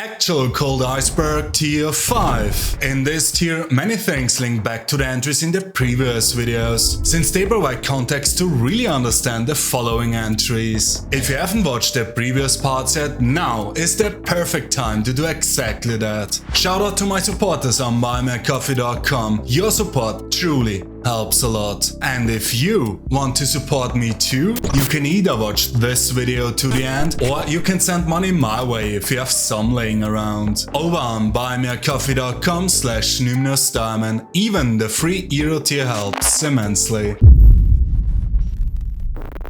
Actual Occult Iceberg Tier 5. In this tier, many things link back to the entries in the previous videos, since they provide context to really understand the following entries. If you haven't watched the previous parts yet, now is the perfect time to do exactly that. Shout out to my supporters on buymeacoffee.com. Your support truly helps a lot. And if you want to support me too, you can either watch this video to the end, or you can send money my way if you have some laying around. Over on buymeacoffee.com/numerous-diamond, even the free Euro tier helps immensely.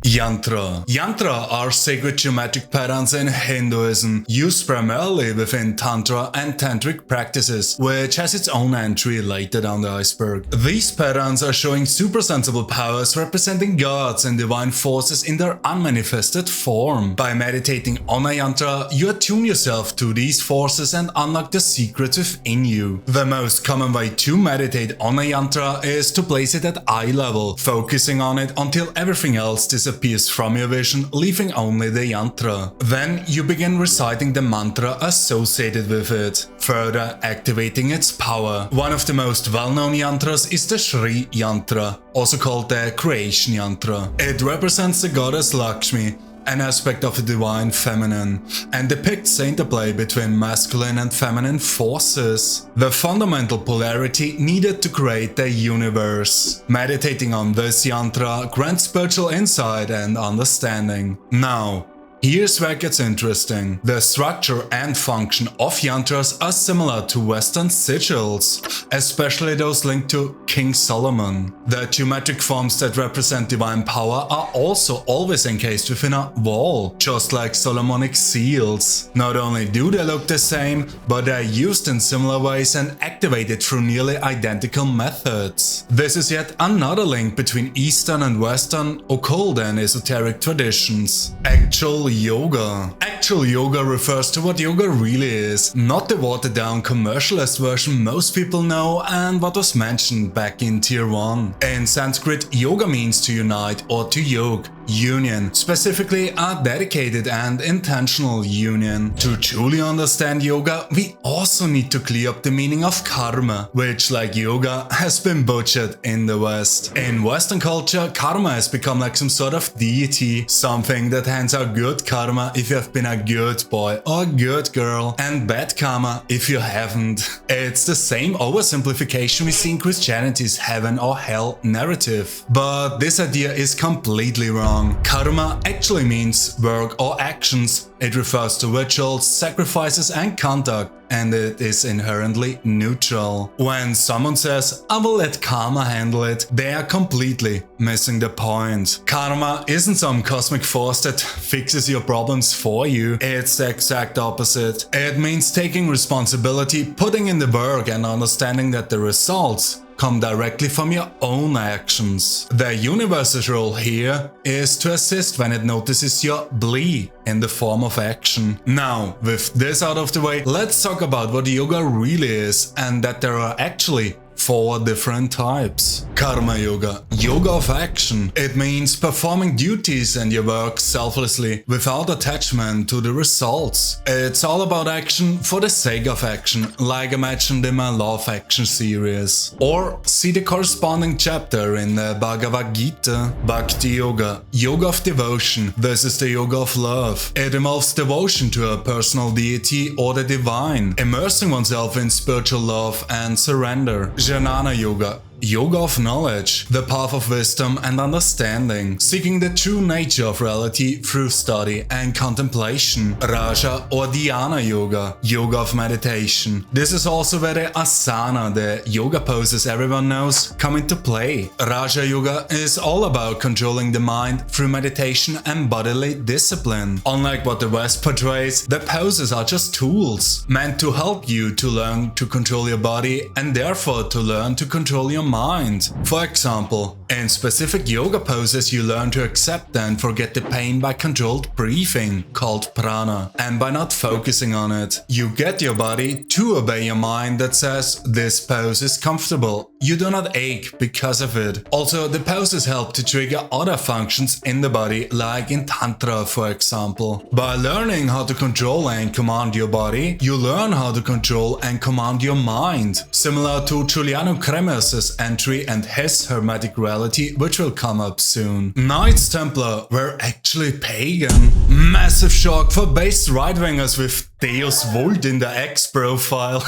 Yantra. Yantra are sacred geometric patterns in Hinduism, used primarily within Tantra and Tantric practices, which has its own entry later down the iceberg. These patterns are showing supersensible powers representing gods and divine forces in their unmanifested form. By meditating on a yantra, you attune yourself to these forces and unlock the secrets within you. The most common way to meditate on a yantra is to place it at eye level, focusing on it until everything else disappears from your vision, leaving only the yantra. Then you begin reciting the mantra associated with it, further activating its power. One of the most well-known yantras is the Shri Yantra, also called the Creation Yantra. It represents the goddess Lakshmi, an aspect of the divine feminine, and depicts the interplay between masculine and feminine forces, the fundamental polarity needed to create the universe. Meditating on this yantra grants spiritual insight and understanding. Now, here's where it gets interesting. The structure and function of yantras are similar to Western sigils, especially those linked to King Solomon. The geometric forms that represent divine power are also always encased within a wall, just like Solomonic seals. Not only do they look the same, but they are used in similar ways and activated through nearly identical methods. This is yet another link between Eastern and Western occult and esoteric traditions. Actual yoga. Actual yoga refers to what yoga really is, not the watered down commercialized version most people know and what was mentioned back in tier 1. In Sanskrit, yoga means to unite or to yoke, union, specifically a dedicated and intentional union. To truly understand yoga, we also need to clear up the meaning of karma, which, like yoga, has been butchered in the West. In Western culture, karma has become like some sort of deity, something that hands out good karma if you have been a good boy or a good girl, and bad karma if you haven't. It's the same oversimplification we see in Christianity's heaven or hell narrative. But this idea is completely wrong. Karma actually means work or actions. It refers to rituals, sacrifices and conduct, and it is inherently neutral. When someone says, "I will let karma handle it," they are completely missing the point. Karma isn't some cosmic force that fixes your problems for you. It's the exact opposite. It means taking responsibility, putting in the work and understanding that the results come directly from your own actions. The universe's role here is to assist when it notices your bleed in the form of action. Now, with this out of the way, let's talk about what yoga really is and that there are actually 4 different types. Karma yoga. Yoga of action. It means performing duties and your work selflessly, without attachment to the results. It's all about action for the sake of action, like I mentioned in my Law of Action series. Or see the corresponding chapter in the Bhagavad Gita. Bhakti yoga. Yoga of devotion. This is the yoga of love. It involves devotion to a personal deity or the divine, immersing oneself in spiritual love and surrender. Jnana yoga. Yoga of knowledge, the path of wisdom and understanding, seeking the true nature of reality through study and contemplation. Raja or Dhyana yoga, yoga of meditation. This is also where the asana, the yoga poses everyone knows, come into play. Raja yoga is all about controlling the mind through meditation and bodily discipline. Unlike what the West portrays, the poses are just tools, meant to help you to learn to control your body and therefore to learn to control your mind. For example, in specific yoga poses you learn to accept and forget the pain by controlled breathing, called prana, and by not focusing on it. You get your body to obey your mind that says this pose is comfortable. you do not ache because of it. Also, the poses help to trigger other functions in the body, like in Tantra for example. By learning how to control and command your body, you learn how to control and command your mind. Similar to Giuliano Kremmerz's entry and his hermetic reality, which will come up soon. Knights Templar were actually pagan. Massive shock for base right-wingers with Deus Vult in the X profile.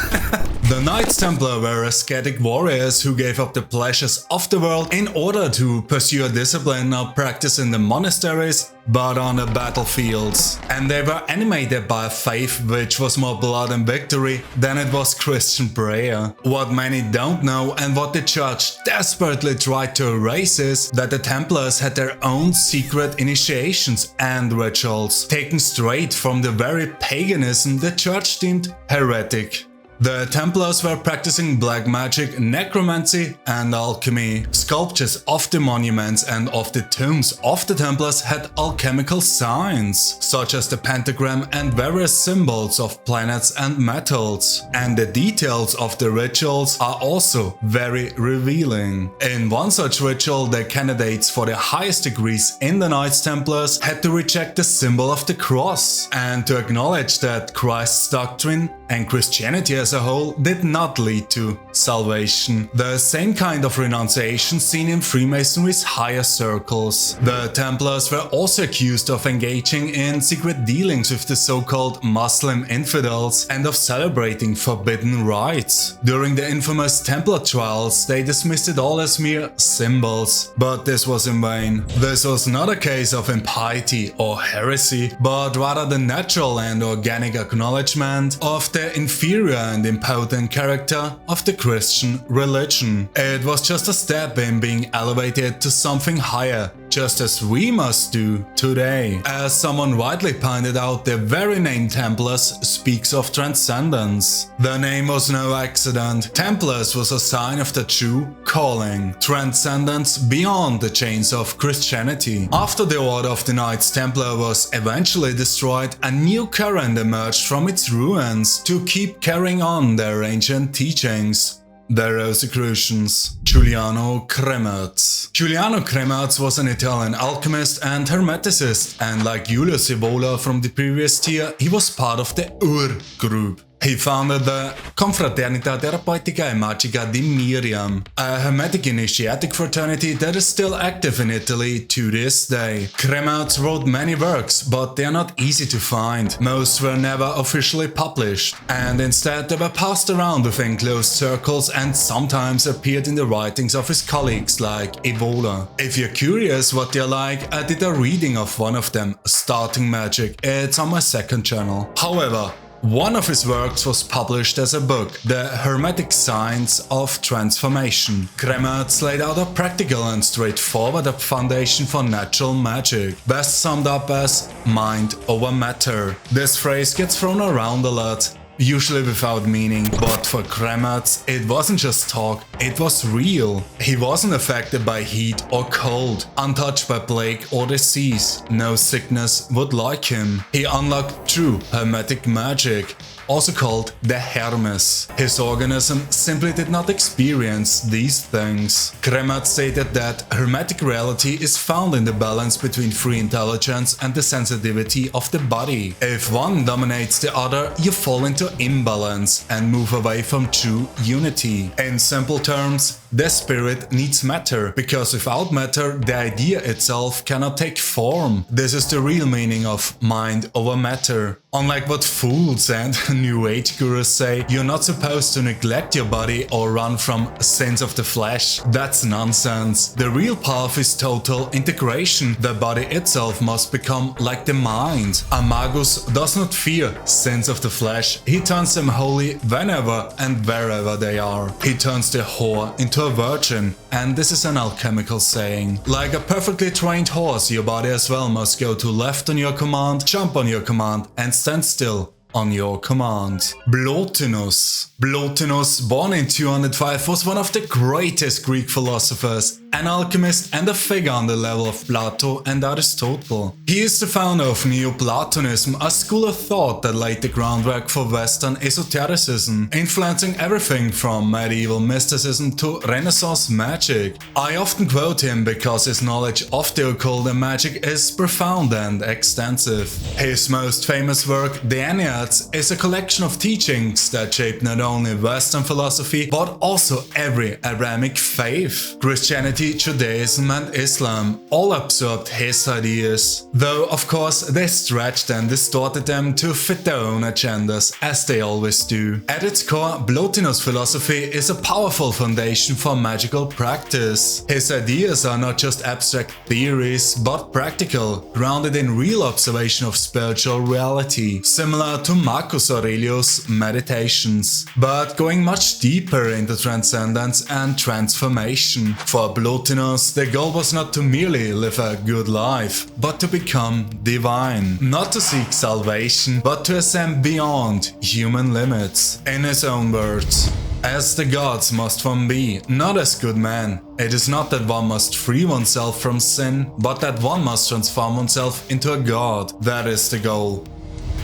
The Knights Templar were ascetic warriors who gave up the pleasures of the world in order to pursue a discipline not practiced in the monasteries but on the battlefields. And they were animated by a faith which was more blood and victory than it was Christian prayer. What many don't know and what the church desperately tried to erase is that the Templars had their own secret initiations and rituals, taken straight from the very paganism the church deemed heretic. The Templars were practicing black magic, necromancy and alchemy. Sculptures of the monuments and of the tombs of the Templars had alchemical signs, such as the pentagram and various symbols of planets and metals. And the details of the rituals are also very revealing. In one such ritual, the candidates for the highest degrees in the Knights Templars had to reject the symbol of the cross and to acknowledge that Christ's doctrine and Christianity as a whole did not lead to salvation. The same kind of renunciation seen in Freemasonry's higher circles. The Templars were also accused of engaging in secret dealings with the so-called Muslim infidels and of celebrating forbidden rites. During the infamous Templar trials, they dismissed it all as mere symbols, but this was in vain. This was not a case of impiety or heresy, but rather the natural and organic acknowledgement of the inferior and impotent character of the Christian religion. It was just a step in being elevated to something higher, just as we must do today. As someone rightly pointed out, the very name Templars speaks of transcendence. The name was no accident. Templars was a sign of the true calling, transcendence beyond the chains of Christianity. After the Order of the Knights Templar was eventually destroyed, a new current emerged from its ruins to keep carrying on their ancient teachings. The Rosicrucians. Giuliano Kremmerz. Giuliano Kremmerz was an Italian alchemist and hermeticist, and like Julius Evola from the previous tier, he was part of the Ur group. He founded the Confraternita Terapeutica e Magica di Miriam, a hermetic initiatic fraternity that is still active in Italy to this day. Kremmerz wrote many works, but they are not easy to find. Most were never officially published, and instead they were passed around within closed circles and sometimes appeared in the writings of his colleagues like Evola. If you're curious what they're like, I did a reading of one of them, Starting Magic. It's on my second channel. However, one of his works was published as a book, The Hermetic Science of Transformation. Kremmerz laid out a practical and straightforward foundation for natural magic, best summed up as mind over matter. This phrase gets thrown around a lot, usually without meaning, but for Kremmerz it wasn't just talk, it was real. He wasn't affected by heat or cold, untouched by plague or disease. No sickness would like him. He unlocked true hermetic magic, also called the Hermes. His organism simply did not experience these things. Kremmerz stated that hermetic reality is found in the balance between free intelligence and the sensitivity of the body. If one dominates the other, you fall into imbalance and move away from true unity. In simple terms, the spirit needs matter, because without matter, the idea itself cannot take form. This is the real meaning of mind over matter. Unlike what fools and New Age gurus say, you're not supposed to neglect your body or run from sins of the flesh. That's nonsense. The real path is total integration. The body itself must become like the mind. A magus does not fear sins of the flesh. He turns them holy whenever and wherever they are. He turns the whore into a virgin, and this is an alchemical saying. Like a perfectly trained horse, your body as well must go to left on your command, jump on your command, and stand still on your command. Plotinus. Plotinus, born in 205, was one of the greatest Greek philosophers an alchemist and a figure on the level of Plato and Aristotle. He is the founder of Neoplatonism, a school of thought that laid the groundwork for Western esotericism, influencing everything from medieval mysticism to Renaissance magic. I often quote him because his knowledge of the occult and magic is profound and extensive. His most famous work, The Enneads, is a collection of teachings that shaped not only Western philosophy but also every Abrahamic faith. Christianity, Judaism and Islam all absorbed his ideas, though of course they stretched and distorted them to fit their own agendas, as they always do. At its core, Plotinus' philosophy is a powerful foundation for magical practice. His ideas are not just abstract theories, but practical, grounded in real observation of spiritual reality, similar to Marcus Aurelius' Meditations, but going much deeper into transcendence and transformation. For Plotinus, the goal was not to merely live a good life, but to become divine, not to seek salvation, but to ascend beyond human limits. In his own words, "As the gods must one be, not as good men. It is not that one must free oneself from sin, but that one must transform oneself into a god. That is the goal."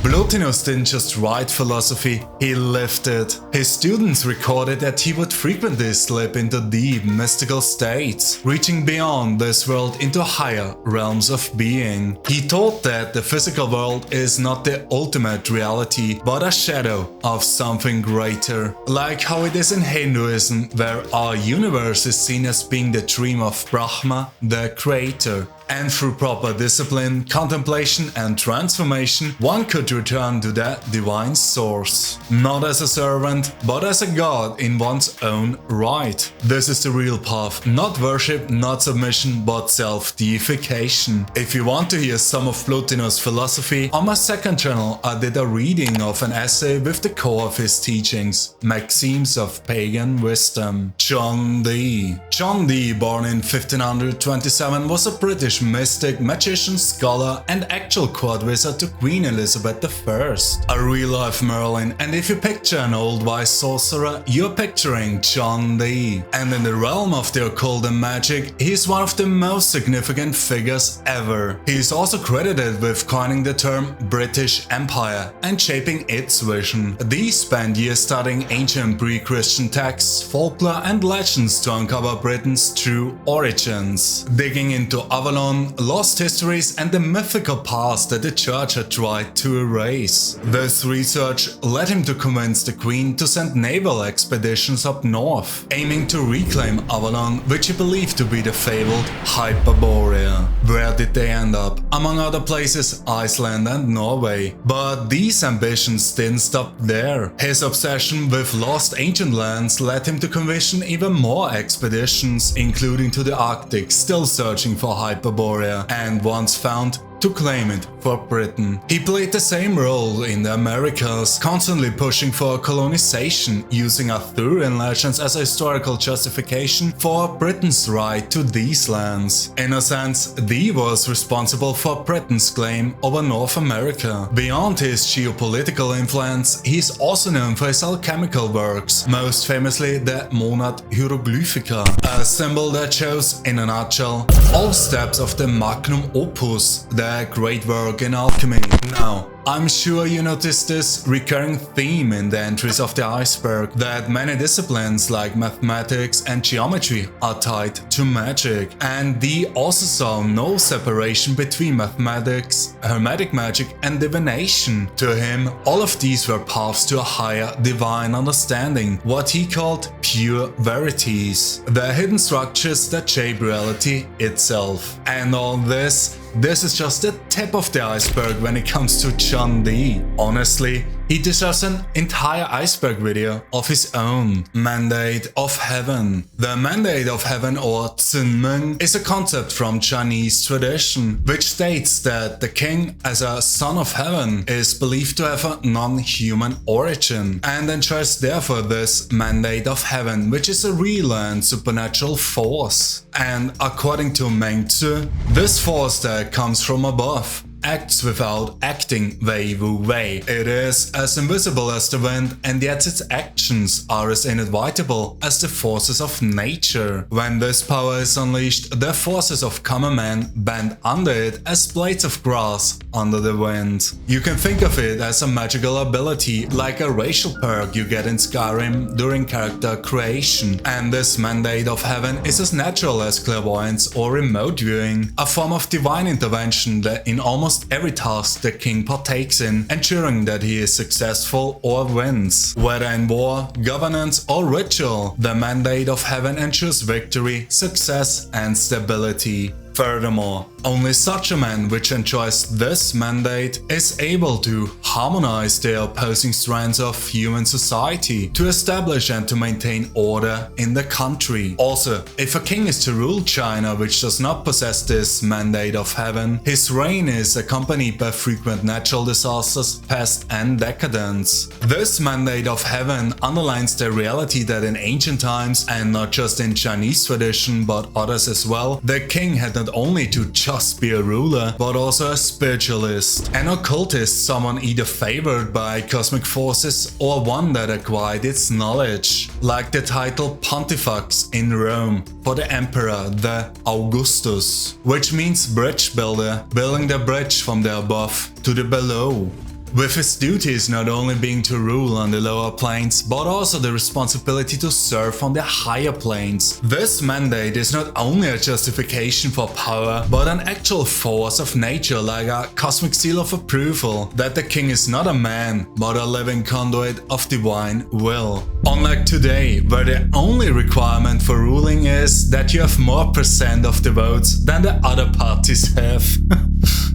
Plotinus didn't just write philosophy, he lived it. His students recorded that he would frequently slip into deep mystical states, reaching beyond this world into higher realms of being. He taught that the physical world is not the ultimate reality, but a shadow of something greater. Like how it is in Hinduism, where our universe is seen as being the dream of Brahma, the creator. And through proper discipline, contemplation and transformation, one could return to that divine source. Not as a servant, but as a god in one's own right. This is the real path. Not worship, not submission, but self-deification. If you want to hear some of Plotinus' philosophy, on my second channel I did a reading of an essay with the core of his teachings, Maxims of Pagan Wisdom. John Dee. John Dee, born in 1527, was a British mystic, magician, scholar and actual court wizard to Queen Elizabeth I. A real-life Merlin, and if you picture an old wise sorcerer, you're picturing John Dee. And in the realm of the occult and magic, he's one of the most significant figures ever. He's also credited with coining the term British Empire and shaping its vision. Dee spent years studying ancient pre-Christian texts, folklore and legends to uncover Britain's true origins, digging into Avalon, lost histories and the mythical past that the church had tried to erase. This research led him to convince the Queen to send naval expeditions up north, aiming to reclaim Avalon, which he believed to be the fabled Hyperborea. Where did they end up? Among other places, Iceland and Norway. But these ambitions didn't stop there. His obsession with lost ancient lands led him to commission even more expeditions, including to the Arctic, still searching for Hyperborea, and once found, to claim it for Britain. He played the same role in the Americas, constantly pushing for colonization, using Arthurian legends as a historical justification for Britain's right to these lands. In a sense, Dee was responsible for Britain's claim over North America. Beyond his geopolitical influence, he's also known for his alchemical works, most famously the Monad Hieroglyphica, a symbol that shows, in a nutshell, all steps of the magnum opus, the great work in alchemy. Now, I'm sure you noticed this recurring theme in the entries of the iceberg, that many disciplines like mathematics and geometry are tied to magic. And Dee also saw no separation between mathematics, hermetic magic and divination. To him, all of these were paths to a higher divine understanding, what he called pure verities, the hidden structures that shape reality itself. And all this is just the tip of the iceberg when it comes to John Dee. Honestly, he deserves an entire iceberg video of his own. Mandate of Heaven. The Mandate of Heaven, or Zunmeng, is a concept from Chinese tradition, which states that the king, as a son of heaven, is believed to have a non-human origin, and enjoys therefore this Mandate of Heaven, which is a real and supernatural force. And according to Meng Tzu, this force that comes from above acts without acting Wei Wu Wei. It is as invisible as the wind, and yet its actions are as inevitable as the forces of nature. When this power is unleashed, the forces of common man bend under it as blades of grass under the wind. You can think of it as a magical ability, like a racial perk you get in Skyrim during character creation. And this mandate of heaven is as natural as clairvoyance or remote viewing, a form of divine intervention that in almost every task the king partakes in, ensuring that he is successful or wins. Whether in war, governance or ritual, the mandate of heaven ensures victory, success and stability. Furthermore, only such a man which enjoys this mandate is able to harmonize the opposing strands of human society, to establish and to maintain order in the country. Also, if a king is to rule China which does not possess this mandate of heaven, his reign is accompanied by frequent natural disasters, pest and decadence. This mandate of heaven underlines the reality that in ancient times, and not just in Chinese tradition but others as well, the king had not only to just be a ruler, but also a spiritualist. An occultist, someone either favored by cosmic forces or one that acquired its knowledge. Like the title Pontifex in Rome for the emperor, the Augustus, which means bridge builder, building the bridge from the above to the below. With his duties not only being to rule on the lower planes, but also the responsibility to serve on the higher planes. This mandate is not only a justification for power, but an actual force of nature, like a cosmic seal of approval that the king is not a man, but a living conduit of divine will. Unlike today, where the only requirement for ruling is that you have more percent of the votes than the other parties have.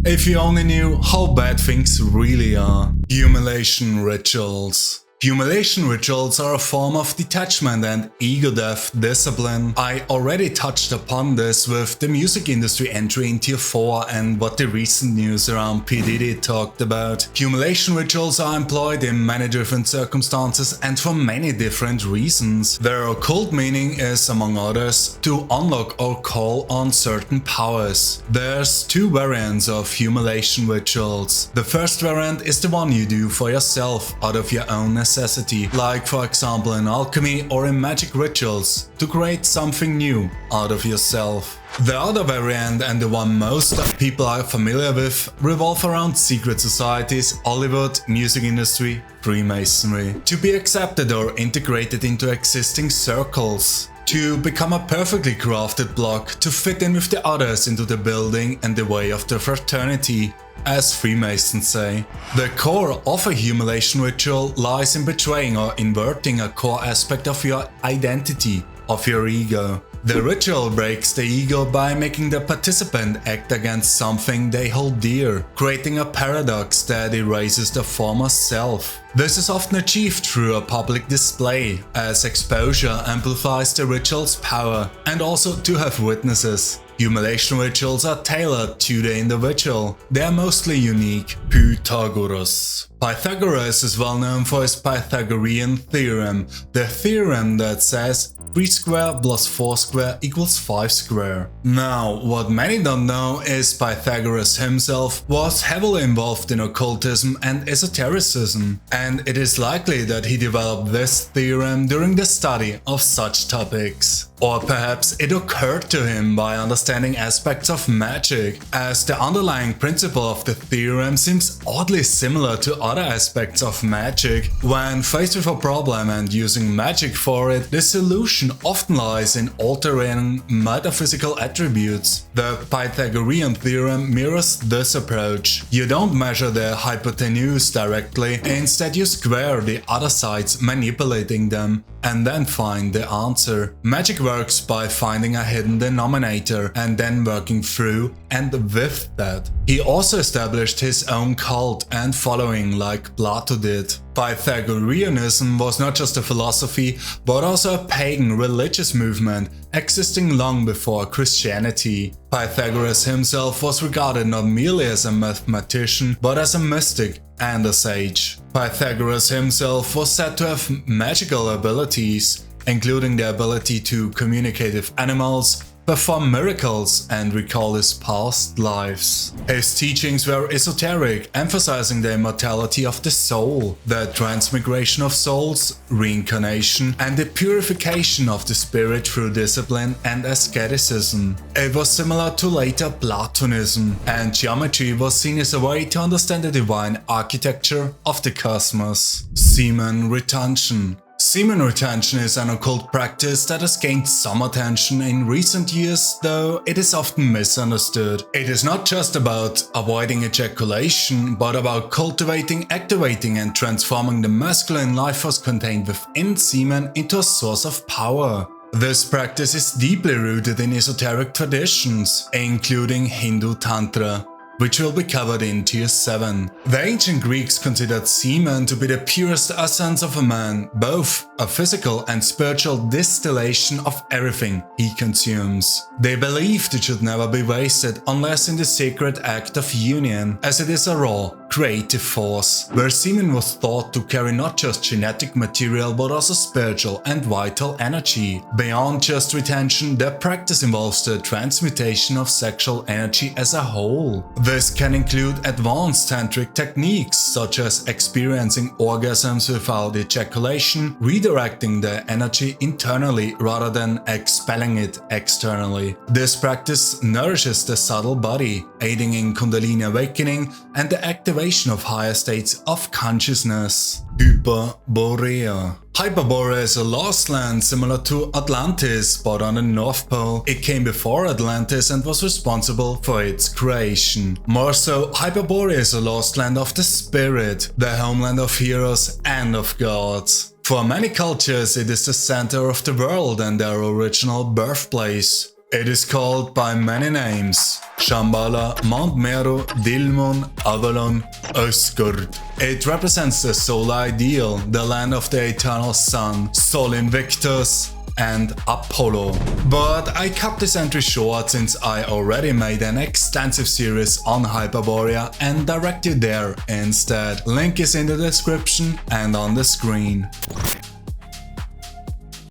If you only knew how bad things really are. Humilation Rituals. Humilation rituals are a form of detachment and ego death discipline. I already touched upon this with the music industry entry in Tier 4 and what the recent news around P. Diddy talked about. Humilation rituals are employed in many different circumstances and for many different reasons. Their occult meaning is, among others, to unlock or call on certain powers. There's two variants of humilation rituals. The first variant is the one you do for yourself out of your own necessity, like for example in alchemy or in magic rituals, to create something new out of yourself. The other variant, and the one most people are familiar with, revolve around secret societies, Hollywood, music industry, Freemasonry. To be accepted or integrated into existing circles. To become a perfectly crafted block to fit in with the others into the building and the way of the fraternity, as Freemasons say. The core of a humiliation ritual lies in betraying or inverting a core aspect of your identity, of your ego. The ritual breaks the ego by making the participant act against something they hold dear, creating a paradox that erases the former self. This is often achieved through a public display, as exposure amplifies the ritual's power, and also to have witnesses. Humiliation rituals are tailored to the individual. They are mostly unique. Pythagoras. Pythagoras is well known for his Pythagorean theorem, the theorem that says 3 square plus 4 square equals 5 square. Now, what many don't know is Pythagoras himself was heavily involved in occultism and esotericism, and it is likely that he developed this theorem during the study of such topics. Or perhaps it occurred to him by understanding aspects of magic, as the underlying principle of the theorem seems oddly similar to other aspects of magic. When faced with a problem and using magic for it, the solution often lies in altering metaphysical attributes. The Pythagorean theorem mirrors this approach. You don't measure the hypotenuse directly, instead you square the other sides, manipulating them, and then find the answer. Magic works by finding a hidden denominator and then working through and with that. He also established his own cult and following like Plato did. Pythagoreanism was not just a philosophy, but also a pagan religious movement existing long before Christianity. Pythagoras himself was regarded not merely as a mathematician, but as a mystic and a sage. Pythagoras himself was said to have magical abilities, including the ability to communicate with animals, perform miracles, and recall his past lives. His teachings were esoteric, emphasizing the immortality of the soul, the transmigration of souls, reincarnation, and the purification of the spirit through discipline and asceticism. It was similar to later Platonism, and geometry was seen as a way to understand the divine architecture of the cosmos. Semen Retention. Semen retention is an occult practice that has gained some attention in recent years, though it is often misunderstood. It is not just about avoiding ejaculation, but about cultivating, activating, and transforming the masculine life force contained within semen into a source of power. This practice is deeply rooted in esoteric traditions, including Hindu Tantra, which will be covered in Tier 7. The ancient Greeks considered semen to be the purest essence of a man, both a physical and spiritual distillation of everything he consumes. They believed it should never be wasted unless in the sacred act of union, as it is a raw, creative force, where semen was thought to carry not just genetic material but also spiritual and vital energy. Beyond just retention, the practice involves the transmutation of sexual energy as a whole. This can include advanced tantric techniques such as experiencing orgasms without ejaculation, redirecting the energy internally rather than expelling it externally. This practice nourishes the subtle body, aiding in Kundalini awakening and the activation of higher states of consciousness. Hyperborea. Hyperborea is a lost land similar to Atlantis, but on the North Pole. It came before Atlantis and was responsible for its creation. More so, Hyperborea is a lost land of the spirit, the homeland of heroes and of gods. For many cultures, it is the center of the world and their original birthplace. It is called by many names: Shambhala, Mount Meru, Daimon, Avalon, Asgard. It represents the solar ideal, the land of the eternal sun, Sol Invictus, and Apollo. But I cut this entry short since I already made an extensive series on Hyperborea and direct you there instead. Link is in the description and on the screen.